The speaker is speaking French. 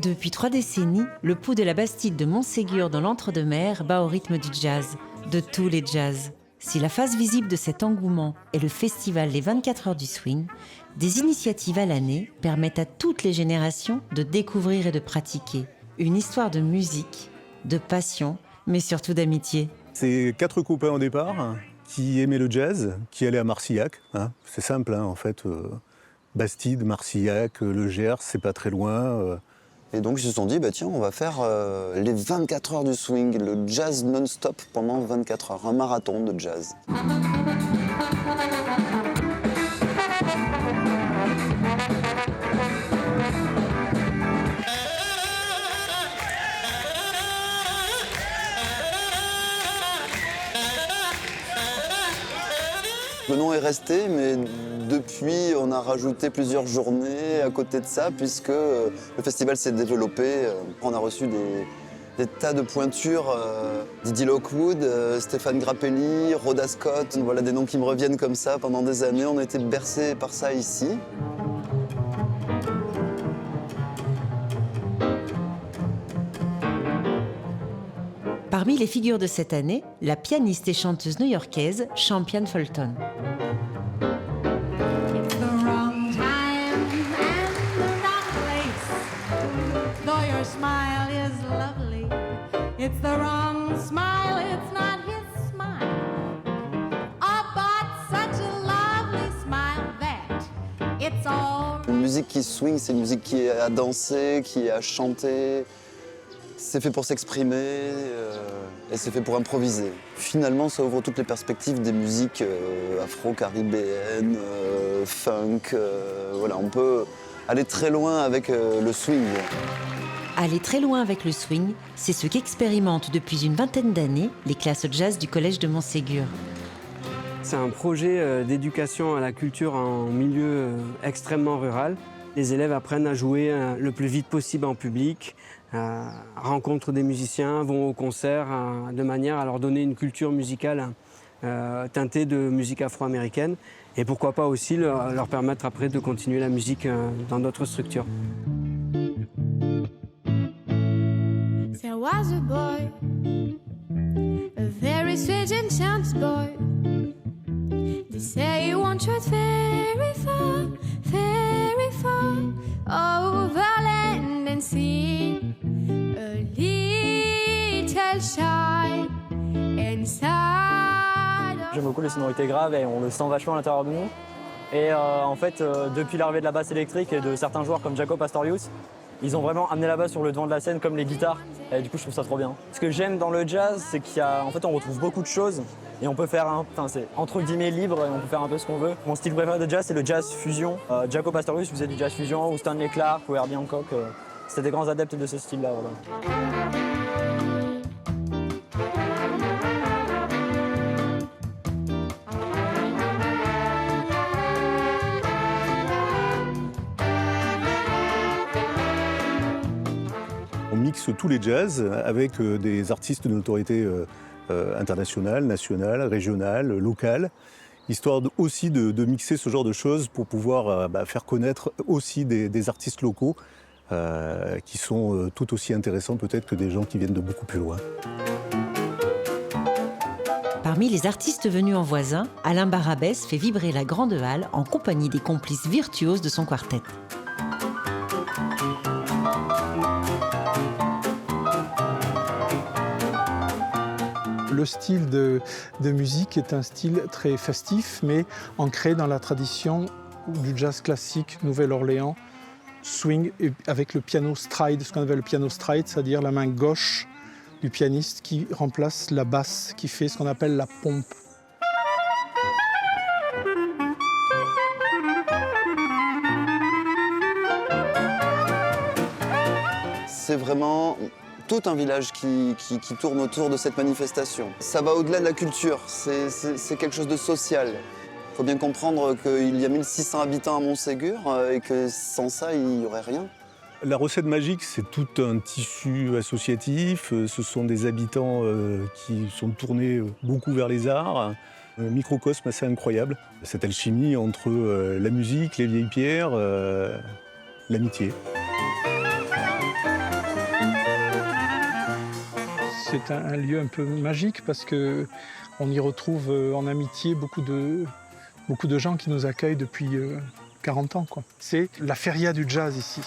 Depuis 3 décennies, le pouls de la Bastide de Montségur dans l'Entre-deux-Mers bat au rythme du jazz, de tous les jazz. Si la face visible de cet engouement est le festival Les 24 heures du swing, des initiatives à l'année permettent à toutes les générations de découvrir et de pratiquer. Une histoire de musique, de passion, mais surtout d'amitié. C'est 4 copains au départ qui aimaient le jazz, qui allaient à Marcillac. C'est simple, en fait. Bastide, Marcillac, le Gers, c'est pas très loin. Et donc ils se sont dit, tiens, on va faire les 24 heures du swing, le jazz non-stop pendant 24 heures, un marathon de jazz. Le nom est resté, mais depuis, on a rajouté plusieurs journées à côté de ça, puisque le festival s'est développé. On a reçu des tas de pointures, Didier Lockwood, Stéphane Grappelli, Rhoda Scott, voilà des noms qui me reviennent comme ça pendant des années. On a été bercés par ça ici. Parmi les figures de cette année, la pianiste et chanteuse new-yorkaise Champion Fulton. Une musique qui swing, c'est une musique qui est à danser, qui est à chanter. C'est fait pour s'exprimer et c'est fait pour improviser. Finalement, ça ouvre toutes les perspectives des musiques afro-caribéennes, funk. Voilà, on peut aller très loin avec le swing. Aller très loin avec le swing, c'est ce qu'expérimentent depuis une vingtaine d'années les classes jazz du Collège de Montségur. C'est un projet d'éducation à la culture en milieu extrêmement rural. Les élèves apprennent à jouer le plus vite possible en public, rencontrent des musiciens, vont au concert, de manière à leur donner une culture musicale teintée de musique afro-américaine et pourquoi pas aussi leur permettre après de continuer la musique dans d'autres structures. There was a boy, a very strange enchanted boy. They say he wandered very far, over land and sea. A little shy inside. J'aime beaucoup les sonorités graves et on le sent vachement à l'intérieur de nous. Et en fait, depuis l'arrivée de la basse électrique et de certains joueurs comme Jaco Pastorius, ils ont vraiment amené la basse sur le devant de la scène comme les guitares. Et du coup, je trouve ça trop bien. Ce que j'aime dans le jazz, c'est en fait, on retrouve beaucoup de choses et on peut faire, c'est entre guillemets libre et on peut faire un peu ce qu'on veut. Mon style préféré de jazz, c'est le jazz fusion. Jaco Pastorius faisait du jazz fusion, ou Stanley Clarke, ou Herbie Hancock. C'était des grands adeptes de ce style-là. Voilà. On mixe tous les jazz avec des artistes de notoriété internationale, nationale, régionale, locale, histoire aussi de mixer ce genre de choses pour pouvoir faire connaître aussi des artistes locaux qui sont tout aussi intéressants peut-être que des gens qui viennent de beaucoup plus loin. Parmi les artistes venus en voisin, Alain Barabès fait vibrer la grande halle en compagnie des complices virtuoses de son quartet. Le style de musique est un style très festif, mais ancré dans la tradition du jazz classique Nouvelle-Orléans, swing, avec le piano stride, ce qu'on appelle le piano stride, c'est-à-dire la main gauche du pianiste qui remplace la basse, qui fait ce qu'on appelle la pompe. C'est vraiment tout un village qui tourne autour de cette manifestation. Ça va au-delà de la culture, c'est quelque chose de social. Il faut bien comprendre qu'il y a 1600 habitants à Montségur et que sans ça, il n'y aurait rien. La recette magique, c'est tout un tissu associatif. Ce sont des habitants qui sont tournés beaucoup vers les arts. Un microcosme assez incroyable. Cette alchimie entre la musique, les vieilles pierres, l'amitié. c'est un lieu un peu magique parce qu'on y retrouve en amitié beaucoup de gens qui nous accueillent depuis 40 ans, quoi. C'est la feria du jazz ici.